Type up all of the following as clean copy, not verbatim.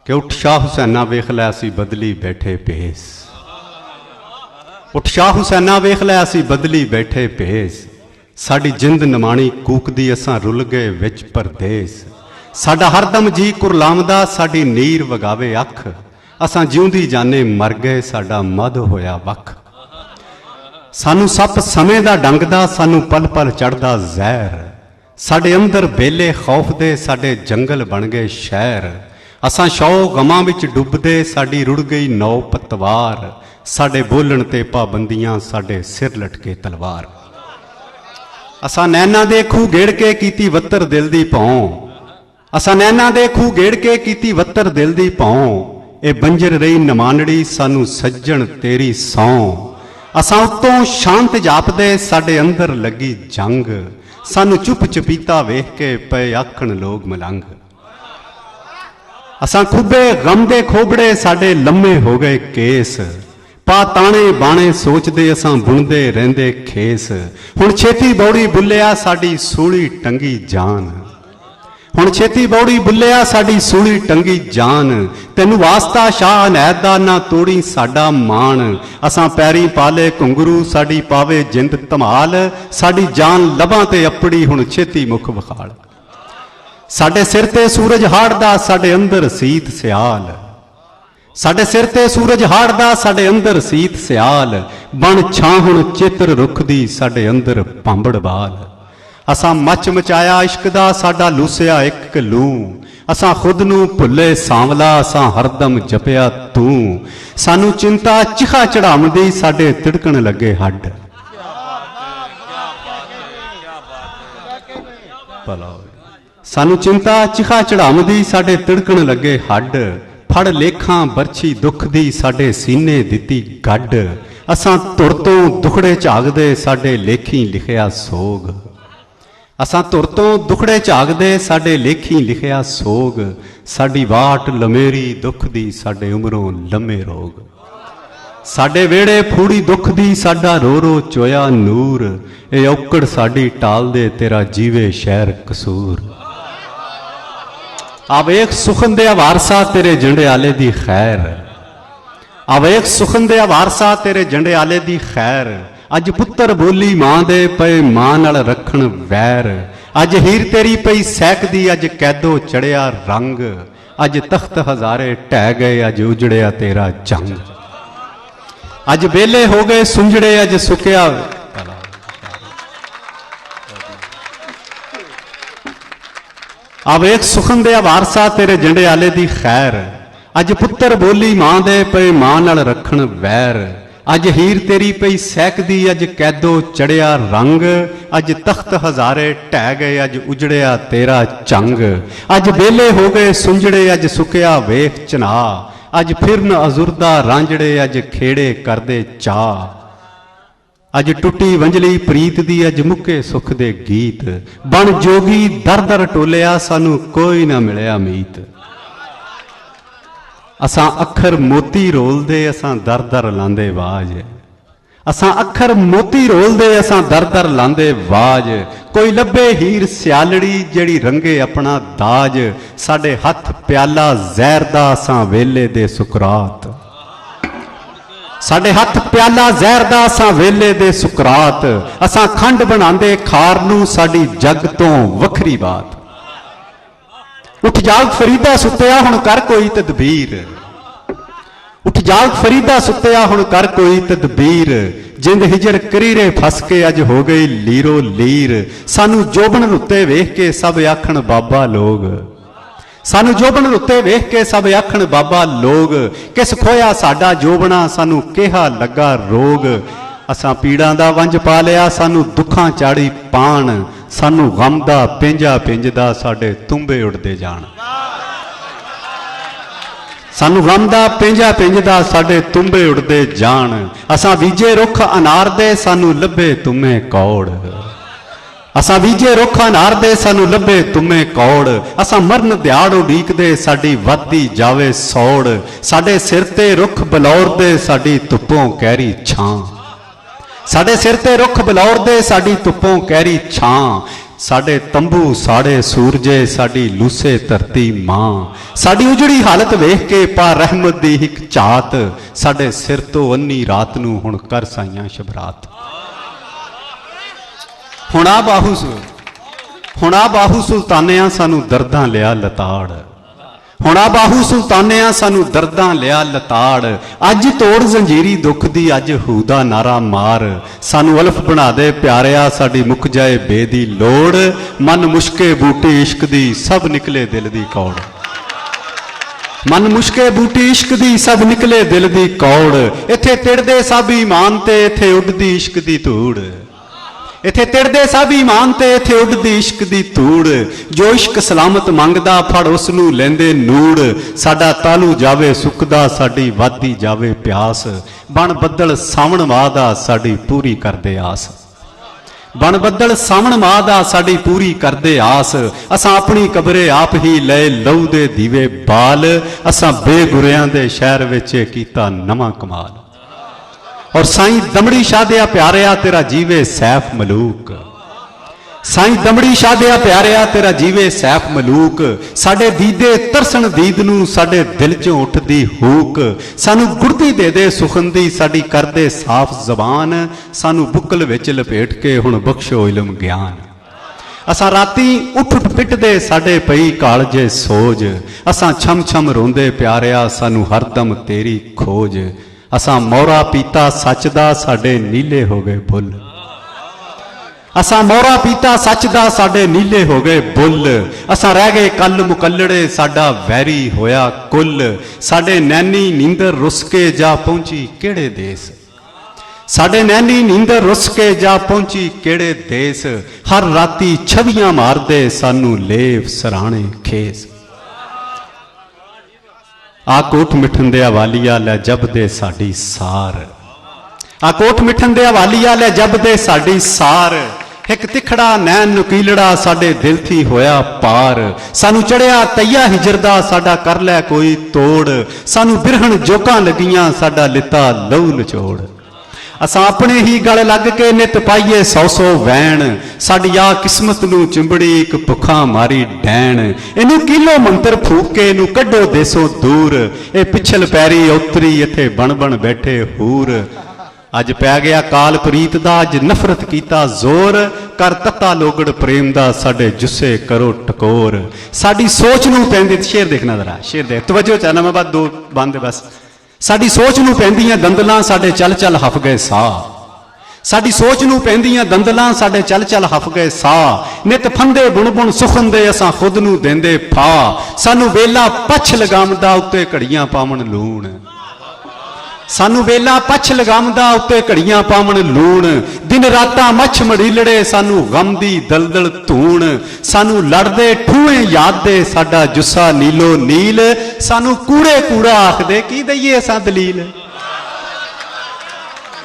कि उठ शाह हुसैना वेख लै असी बदली बैठे भेस। उठ शाह हुसैना वेख लै असी बदली बैठे भेस। साडी जिंद नमाणी कूकदी असां रुल गए विच परदेस। साडा हरदम जी कुरलामदा साडी नीर वगावे अख। असां जिउंदी जाने मर गए साडा मद होया वख। सानू सप समय दा डंगदा सानू पल पल चढ़दा जहर। साडे अंदर बेले खौफ दे साडे जंगल बन गए शहर। असां शौ गमां विच डुबदे साडी रुड़ गई नौ पतवार। साडे बोलण ते पाबंदियां साडे सिर लटके तलवार। असां नैना दे खूह गेड़ के कीती वत्तर दिल दी भौं। असां नैना दे खूह गेड़ के कीती वत्तर दिल दी भौं। ए बंजर रही नमानड़ी सानू सज्जण तेरी सौं। असां उत्तों शांत जापदे साडे अंदर लगी जंग। सानू चुप चपीता वेख के पे आखण लोग मलंग। असां खुबे गम दे खोबड़े साडे लम्मे हो गए केस। पा ताने बाणे सोचदे असां बुणदे रहंदे खेस। हुण छेती बौड़ी बुल्लिया साडी सूली टंगी जान। हुण छेती बौड़ी बुल्लिया साडी सूली टंगी जान। तैनू वास्ता शाह अनैत दा ना तोड़ी साडा मान। असां पैरी पाले घुंगरू साडी पावे जिंद धमाल। साडी जान लबां ते अपड़ी हुण छेती मुख विखाल। साडे सिर ते सूरज हाड़दा साडे अंदर सीत सियाल। साडे सिर ते सूरज हाड़दा साडे अंदर सीत सियाल। बन छां हुण चित्र रुख दी साडे अंदर पांबड़ बाल। असां मच मचाया इश्क दा साडा लूसिया एक लू। असां खुद नू भुल्ले सांवला असां हरदम जपिया तू। सानू चिंता चिखा चढ़ावदी साडे तिड़कण लगे हड्ड। सानू चिंता चिखा चढ़ावदी साडे तिड़कण लगे हड्ड। फड़ लेखां बरछी दुख दी साडे सीने दिती गड्ड। असां धुर तों दुखड़े झागदे साडे लेखी लिखिया सोग। असां धुर तों दुखड़े झागदे साडे लेखी लिखिया सोग। साडी वाट लमेरी दुख दी साडे उमरों लम्मे रोग। साडे वेड़े फूड़ी दुख दी साडा रो रो चोया नूर। ए औकड़ साडी टाल दे तेरा जीवे शहर कसूर। आ वेख सुखन दे वारसा तेरे झंडे आले दी खैर। आ वेख सुखन दे वारसा तेरे झंडे आले दी खैर। अज पुत्र बोली मां दे पे मां नाल रखण वैर। अज हीर तेरी पई सैकदी अज कैदो चढ़िया रंग। अज तख्त हजारे ढह गए अज उजड़िया तेरा जंग। अज बेले हो गए सुंजड़े अज सुकिया। अब एक सुखन दे वारसा तेरे झंडे आले दी खैर। अज पुत्र बोली मां दे पे मां नाल रखण वैर। अज हीर तेरी पई सैकदी अज कैदो चढ़िया रंग। अज तख्त हजारे ढह गए अज उजड़िया तेरा चंग। अज बेले हो गए सुंजड़े अज सुकिया वेख चना। अज फिरन अजुरदा रांझड़े अज खेड़े करदे चा। अज टुटी वंजली प्रीत दी अज मुके सुख दे गीत। बन जोगी दर दर टोलिया सानू कोई ना मिलिया मीत। असां अखर मोती रोलदे असां दर दर लांदे वाज। असां अखर मोती रोलदे असां दर दर लांदे वाज। कोई लभे हीर सियालड़ी जड़ी रंगे अपना दाज। साडे हथ प्याला जहर दा असां वेले दे सुकरात। साडे हथ प्याला जहर दा असां वेले दे सुकरात। असां खंड बनांदे खार नू साडी जग तो वखरी बात। उठ जाग फरीदा सुत्तिया हुण कर कोई तदबीर। उठ जाग फरीदा सुत्तिया हुण कर कोई तदबीर। जिंद हिजर करीरे फस के अज हो गई लीरो लीर। सानू जोबन उत्ते वेख के सब आखण बाबा लोग। सानू जोबन उत्ते वेख के सब आखण बाबा लोग। किस खोया साडा जोबना सानू केहा लगा रोग। असां पीड़ां दा वंज पा लिया सानू दुखां चाड़ी पाण। सानू गम दा पेंजा पेंजदा साडे तुम्बे उड़दे जाण। सानू गम दा पेंजा पेंजदा साडे तुम्बे उड़दे जाण। असां बीजे रुख अनार दे सानू लभे तुम्हें कौड़। असां बीजे रुख अनार दे सानू लभे तुम्हें कौड़। असां मरन दिहाड़ उडीकदे साडी वधदी जावे सौड़। साडे सिर ते रुख बलौर दे साडी धुप्पों कहरी छां। साडे सिर ते रुख बलौर दे साडी धुप्पों कहरी छां। साडे तंबू साड़े सूरजे साडी लूसे धरती मां साडी उजड़ी हालत वेख के पा रहमत दी एक झात साडे सिर तो अन्नी रात नूं हुण कर साइयां शबरात हुणा बाहू सुल्तानिया सानू दर्दां लिया लताड़ हुणा बाहू सुल्तानिया सानू दर्दां लिया लताड़ अज तोड़ जंजीरी दुख दी अज हूदा नारा मार सानू अल्फ बना दे प्यारिया साडी मुक जाए बेदी लोड़ मन मुश्के बूटी इश्क दी सब निकले दिल दी कौड़ मन मुश्के बूटी इश्क दी सब निकले दिल दी कौड़ इत्थे तिड़दे सब ईमान ते इत्थे उडदी इश्क दी धूड़ इत्थे तिड़दे सब ईमान ते इत्थे उडदी इश्क दी धूड़ जो इश्क सलामत मंगदा फड़ उस नूं लैंदे नूड़ साडा तालू जावे सुकदा साडी वादी जावे प्यास बन बदल सावण वादा साडी पूरी करदे आस बन बदल सावण मादा साडी पूरी करदे आस असां अपनी कबरे आप ही लए लहू दे दीवे बाल असां बेगुरियां दे शहर विच कीता नवां कमाल और साईं दमड़ी शाह दिया प्यारिया तेरा जीवे सैफ मलूक साईं दमड़ी शाह दिया प्यारिया तेरा जीवे सैफ मलूक साडे दीदे तरसन दीद नूं साडे दिल चों उठदी हूक सानू गुरदी दे दे सुखन दी साडी करदे साफ जबान सानू बुकल विच लपेट के हुण बख्शो इलम ज्ञान असां राती उठ पिटदे साडे पई कालजे सोज असां छम छम रोंदे प्यारिया सानू हरदम तेरी खोज असां मोरा पीता सच दा साडे नीले हो गए बुल असां मोरा पीता सच दा साडे नीले हो गए बुल असां रह गए कल मुकल्लड़े साडा वैरी होया कुल साडे नैनी नींदर रुस के जा पहुंची केड़े देस साडे नैनी नींदर रुस के जा पहुंची केड़े देस हर राती छवियां मारदे सानू लेव सराणे खेस आ कोट मिठन दे वालिया लै जब दे साडी सार आ कोट मिठन दे वालिया लै जब दे साडी सार एक तिखड़ा नैन नुकीलड़ा साडे दिल थी होया पार सानू चढ़िया तैया हिजरदा साडा कर लै कोई तोड़ सानू बिरहन जोकां लगियां साडा लिता लहू नचोड़ असां अपने ही गल लग के नित पाइए सौ सौ वैण साडी आ किस्मत नूं चिंबड़ी एक भुखा मारी डैण इनू किलो मंत्र फूक के इनू कड्डो देसों दूर ए पिछल पैरी उतरी इत्थे बन बन बैठे हूर अज पै गया काल प्रीत दा अज नफरत कीता जोर कर तत्ता लोगड़ प्रेम दा साडे जुस्से करो टकोर साडी सोच नूं पैंदी शेर देखना जरा शेर देख तवज्जो चाहना मैं बात दो बंद बस साडी सोच नूं पैंदियां दंदलां साडे चल चल हफ गए साह साडी सोच नूं पैंदियां दंदलां साडे चल चल हफ गए साह नित फंदे बुण बुण सुखन दे असां खुद नूं देंदे फा सानू वेला पछ लगामदा उत्ते घड़ियां पावण लूण सानू वेला पछ लगामदा उत्ते घड़ियां पावण लूण दिन रातां मछ मड़ीलड़े सानू गम दी दलदल धूण सानू लड़दे ठूए याद दे साडा जुस्सा नीलो नील सानू कूड़े कूड़ा आखदे की दईए असां दलील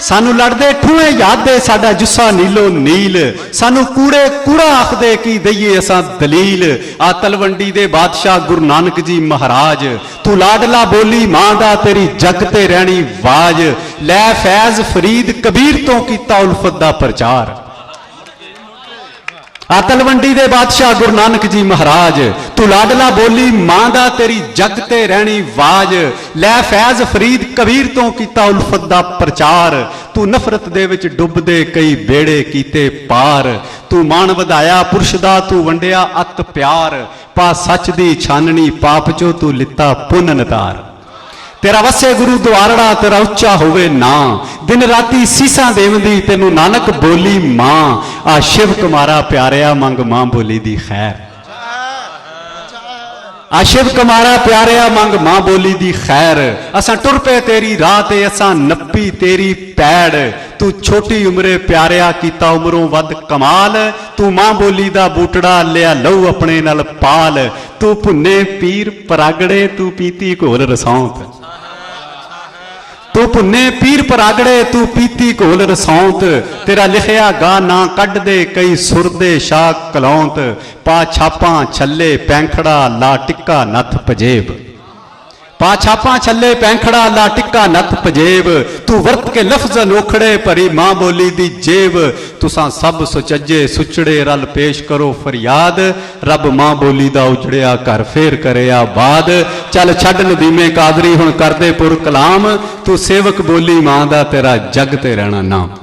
सानू लड़दे ठूए याद दे साडा जुस्सा नीलो नील सानू कूड़े कूड़ा आखदे की दईए असां दलील आ तलवंडी दे बादशाह गुरु नानक जी महाराज तू लाडला बोली मां दा तेरी जग ते रहनी वाज लै फैज फरीद कबीर तो कीता उल्फत दा प्रचार आ तलवंडी दे बादशाह गुरु नानक जी महाराज तू लाडला बोली मां दा तेरी जग ते रहनी वाज लै फैज फरीद कबीर तो कीता उल्फत दा प्रचार तू नफरत दे विच डुबदे कई बेड़े कीते पार तू मान वधाया पुरुष दा तू वंडिया अत प्यार पा सच दी छाननी पाप चो तू लिता पुन नतार तेरा वसे गुरु द्वारड़ा तेरा उच्चा होवे ना दिन राती सीसा देवंदी तेनू नानक बोली मां आ शिव कुमारा प्यारिया मंग मां बोली दी खैर आ शिव कुमारा प्यारिया मंग मां बोली दी खैर असां टुर पे तेरी राह ते असां नप्पी तेरी पैड़ तू छोटी उम्रे प्यारिया कीता उमरों वध कमाल तू मां बोली दा बूटड़ा लिया लहू अपने नाल पाल तू भुन्ने पीर परागड़े तू पीती घोल रसौंत तू भुन्ने पीर परागड़े तू पीती घोल रसौंत तेरा लिखिया गा ना कढ़ दे कई सुर दे शाह कलौंत पा छापां छल्ले पैंखड़ा ला टिक्का नथ पजेब ਪਾ ਛਾਪਾਂ ਛੱਲੇ ਪੈਂਖੜਾ ਲਾ ਟਿੱਕਾ ਨੱਥ ਪਜੇਬ ਤੂੰ ਵਰਤ ਕੇ ਲਫ਼ਜ਼ ਅਨੋਖੜੇ ਭਰੀ ਮਾਂ ਬੋਲੀ ਦੀ ਜੇਬ ਤੁਸਾਂ ਸਭ ਸੁਚੱਜੇ ਸੁਚੜੇ ਰਲ ਪੇਸ਼ ਕਰੋ ਫਰਿਆਦ ਰੱਬ ਮਾਂ ਬੋਲੀ ਦਾ ਉਜੜਿਆ ਘਰ ਫੇਰ ਕਰੇ ਆਬਾਦ ਚੱਲ ਛੱਡ ਨਦੀਮੇ ਕਾਦਰੀ ਹੁਣ ਕਰਦੇ ਪੁਰ ਕਲਾਮ ਤੂੰ ਸੇਵਕ ਬੋਲੀ ਮਾਂ ਦਾ ਤੇਰਾ ਜਗ ਤੇ ਰਹਿਣਾ ਨਾਮ।